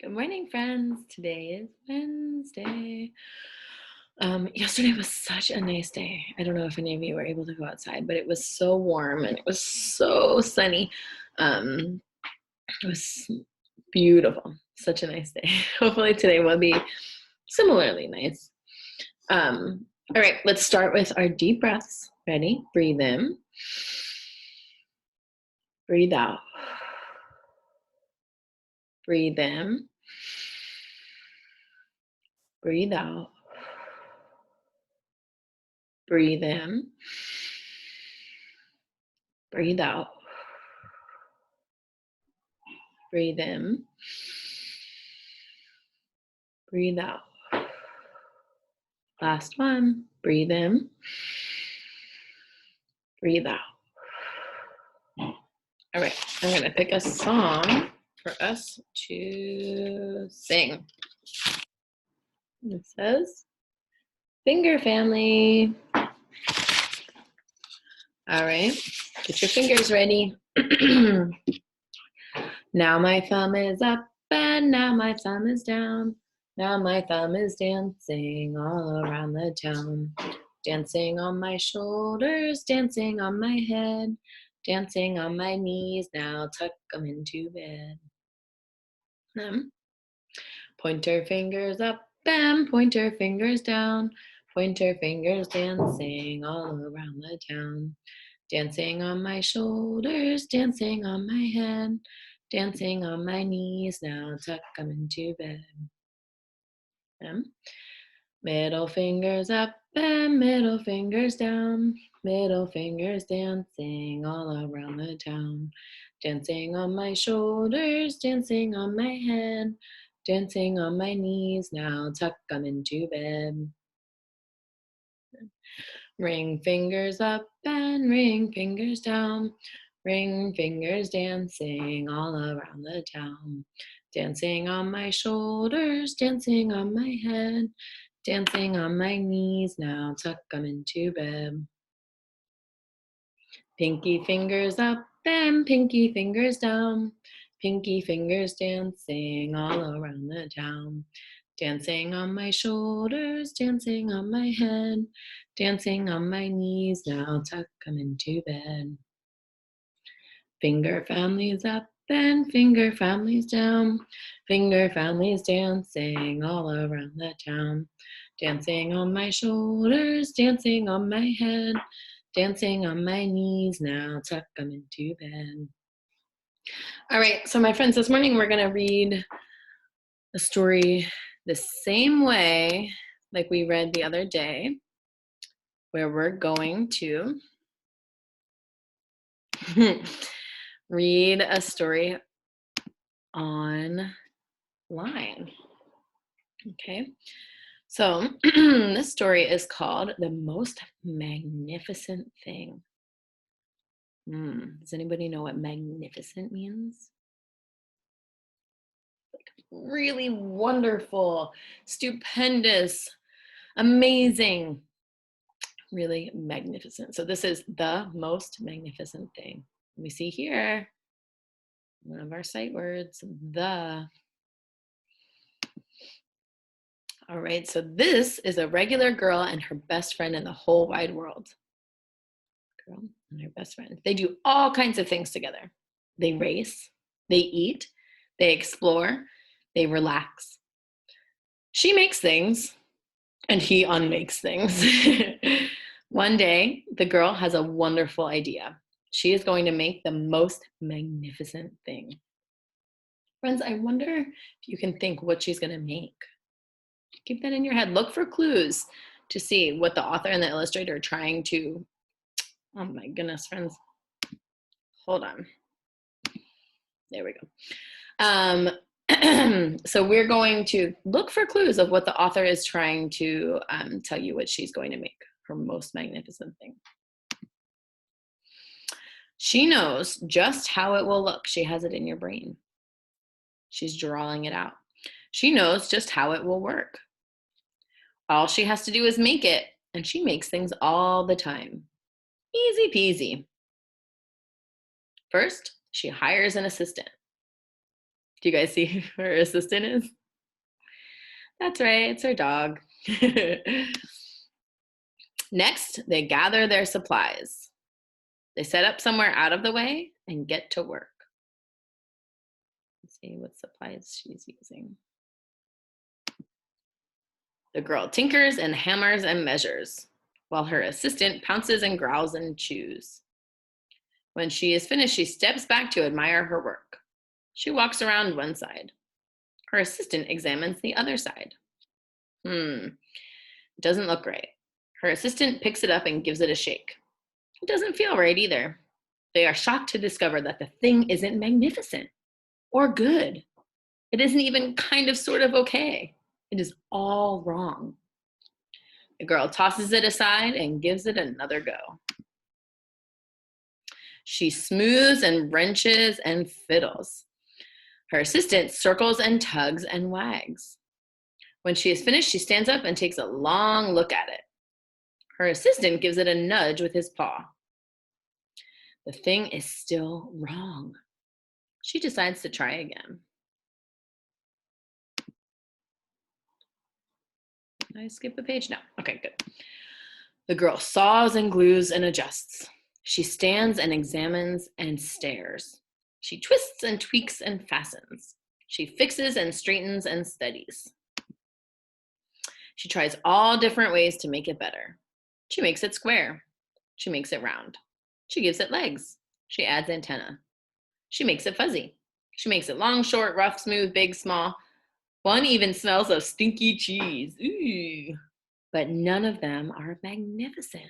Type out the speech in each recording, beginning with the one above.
Good morning, friends. Today is Wednesday. Yesterday was such a nice day. I don't know if any of you were able to go outside, but it was so warm and it was so sunny. Um, it was beautiful. Such a nice day. Hopefully today will be similarly nice. All right, let's start with our deep breaths. Ready? Breathe in. Breathe out. Breathe in. Breathe out. Breathe in. Breathe out. Breathe in. Breathe out. Last one. Breathe in. Breathe out. All right, I'm going to pick a song for us to sing. It says, Finger Family. All right, get your fingers ready. Now my thumb is up and now my thumb is down. Now my thumb is dancing all around the town. Dancing on my shoulders, dancing on my head, dancing on my knees. Now tuck them into bed. Pointer fingers up and pointer fingers down. Pointer fingers dancing all around the town. Dancing on my shoulders, dancing on my head, dancing on my knees. Now tuck them into bed. Middle fingers up and middle fingers down. Middle fingers dancing all around the town. Dancing on my shoulders, dancing on my head, dancing on my knees. Now tuck them into bed. Ring fingers up and ring fingers down. Ring fingers dancing all around the town. Dancing on my shoulders, dancing on my head, dancing on my knees. Now tuck them into bed. Pinky fingers up and pinky fingers down. Pinky fingers dancing all around the town. Dancing on my shoulders, dancing on my head, dancing on my knees. Now tuck them into bed. Finger families up and finger families down. Finger families dancing all around the town. Dancing on my shoulders, dancing on my head, dancing on my knees. Now tuck them into bed. All right, so my friends, this morning we're going to read a story the same way like we read the other day, where we're going to read a story online. Okay, so this story is called The Most Magnificent Thing. Does anybody know what magnificent means? Like really wonderful, stupendous, amazing, really magnificent. So this is the most magnificent thing. We see here one of our sight words, the. All right, so this is a regular girl and her best friend in the whole wide world. Girl and her best friend. They do all kinds of things together. They race, they eat, they explore, they relax. She makes things and he unmakes things. One day, the girl has a wonderful idea. She is going to make the most magnificent thing. Friends, I wonder if you can think what she's going to make. Keep that in your head. Look for clues to see what the author and the illustrator are trying to. Oh my goodness, friends. Hold on. There we go. So we're going to look for clues of what the author is trying to tell you what she's going to make her most magnificent thing. She knows just how it will look. She has it in your brain. She's drawing it out. She knows just how it will work. All she has to do is make it, and she makes things all the time. Easy peasy. First, she hires an assistant. Do you guys see who her assistant is? That's right, it's her dog. Next, they gather their supplies. They set up somewhere out of the way and get to work. Let's see what supplies she's using. The girl tinkers and hammers and measures, while her assistant pounces and growls and chews. When she is finished, she steps back to admire her work. She walks around one side. Her assistant examines the other side. It doesn't look right. Her assistant picks it up and gives it a shake. It doesn't feel right either. They are shocked to discover that the thing isn't magnificent or good. It isn't even kind of sort of okay. It is all wrong. The girl tosses it aside and gives it another go. She smooths and wrenches and fiddles. Her assistant circles and tugs and wags. When she is finished, she stands up and takes a long look at it. Her assistant gives it a nudge with his paw. The thing is still wrong. She decides to try again. Did I skip a page? No. Okay, good. The girl saws and glues and adjusts. She stands and examines and stares. She twists and tweaks and fastens. She fixes and straightens and steadies. She tries all different ways to make it better. She makes it square. She makes it round. She gives it legs. She adds antenna. She makes it fuzzy. She makes it long, short, rough, smooth, big, small. One even smells of stinky cheese. Ooh. But none of them are magnificent.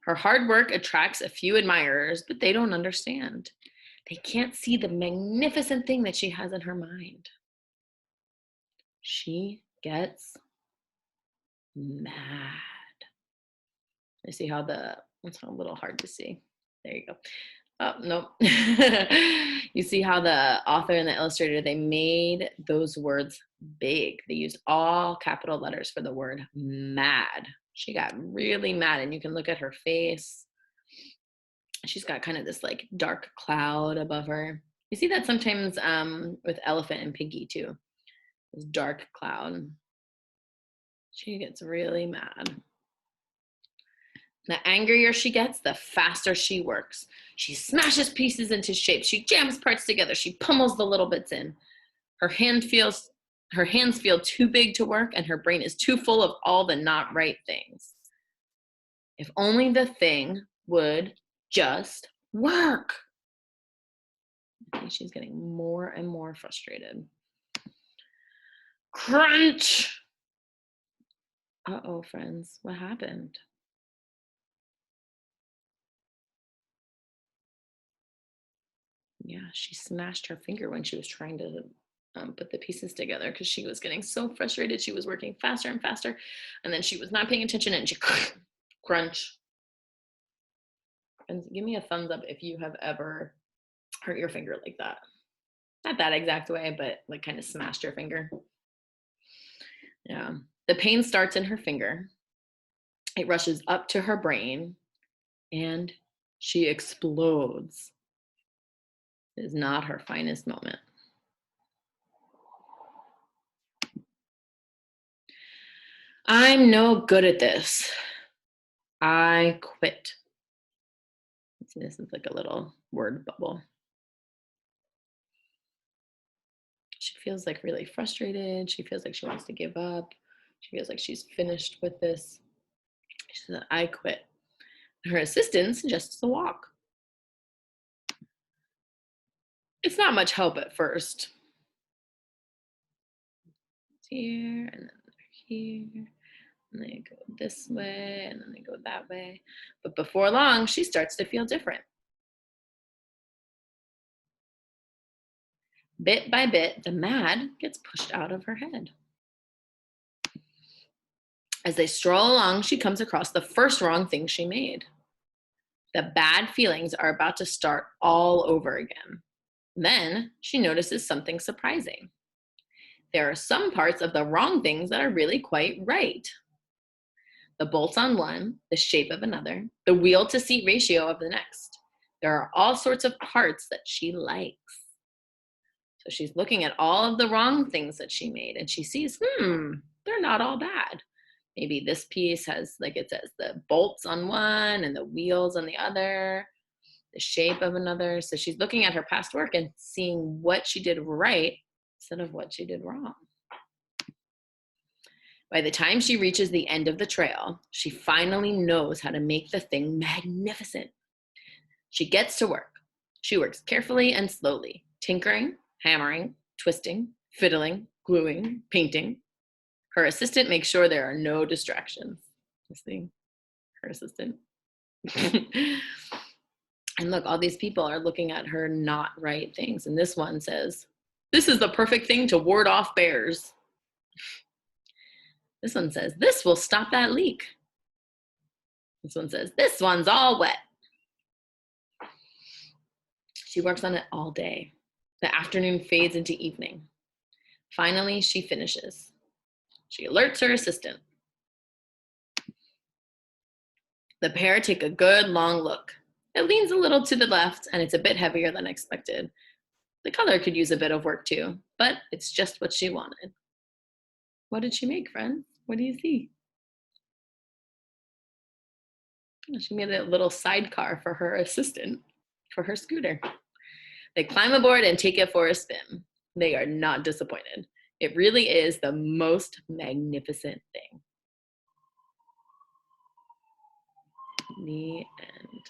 Her hard work attracts a few admirers, but they don't understand. They can't see the magnificent thing that she has in her mind. She gets mad. I see how it's a little hard to see. There you go. Oh, no. You see how the author and the illustrator, they made those words big. They used all capital letters for the word mad. She got really mad, and you can look at her face. She's got kind of this like dark cloud above her. You see that sometimes with Elephant and Piggy too. This dark cloud. She gets really mad. The angrier she gets, the faster she works. She smashes pieces into shape. She jams parts together. She pummels the little bits in. Her hands feel too big to work, and her brain is too full of all the not right things. If only the thing would just work. I think she's getting more and more frustrated. Crunch! Uh-oh, friends, what happened? Yeah, she smashed her finger when she was trying to put the pieces together because she was getting so frustrated. She was working faster and faster, and then she was not paying attention, and she crunch. And give me a thumbs up if you have ever hurt your finger like that. Not that exact way, but like kind of smashed your finger. Yeah. The pain starts in her finger. It rushes up to her brain, and she explodes. It is not her finest moment. I'm no good at this. I quit. See, this is like a little word bubble. She feels like really frustrated. She feels like she wants to give up. She feels like she's finished with this. She said, I quit. Her assistant suggests a walk. It's not much help at first. It's here, and then they're here, and they go this way, and then they go that way. But before long, she starts to feel different. Bit by bit, the mad gets pushed out of her head. As they stroll along, she comes across the first wrong thing she made. The bad feelings are about to start all over again. Then she notices something surprising. There are some parts of the wrong things that are really quite right. the bolts on one, the shape of another, the wheel to seat ratio of the next. There are all sorts of parts that she likes. So she's looking at all of the wrong things that she made and she sees, they're not all bad. Maybe this piece has, like it says, the bolts on one and the wheels on the other, the shape of another. So she's looking at her past work and seeing what she did right instead of what she did wrong. By the time she reaches the end of the trail, she finally knows how to make the thing magnificent. She gets to work. She works carefully and slowly, tinkering, hammering, twisting, fiddling, gluing, painting. Her assistant makes sure there are no distractions. Listening, her assistant. And look, all these people are looking at her not right things. And this one says, "This is the perfect thing to ward off bears." This one says, "This will stop that leak." This one says, "This one's all wet." She works on it all day. The afternoon fades into evening. Finally, she finishes. She alerts her assistant. The pair take a good long look. It leans a little to the left and it's a bit heavier than expected. The color could use a bit of work too, but it's just what she wanted. What did she make, friends? What do you see? She made a little sidecar for her assistant, for her scooter. They climb aboard and take it for a spin. They are not disappointed. It really is the most magnificent thing. The end.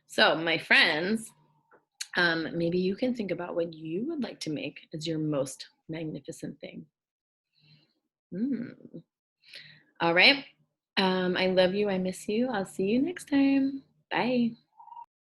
So, my friends, maybe you can think about what you would like to make as your most magnificent thing. All right. I love you. I miss you. I'll see you next time. Bye.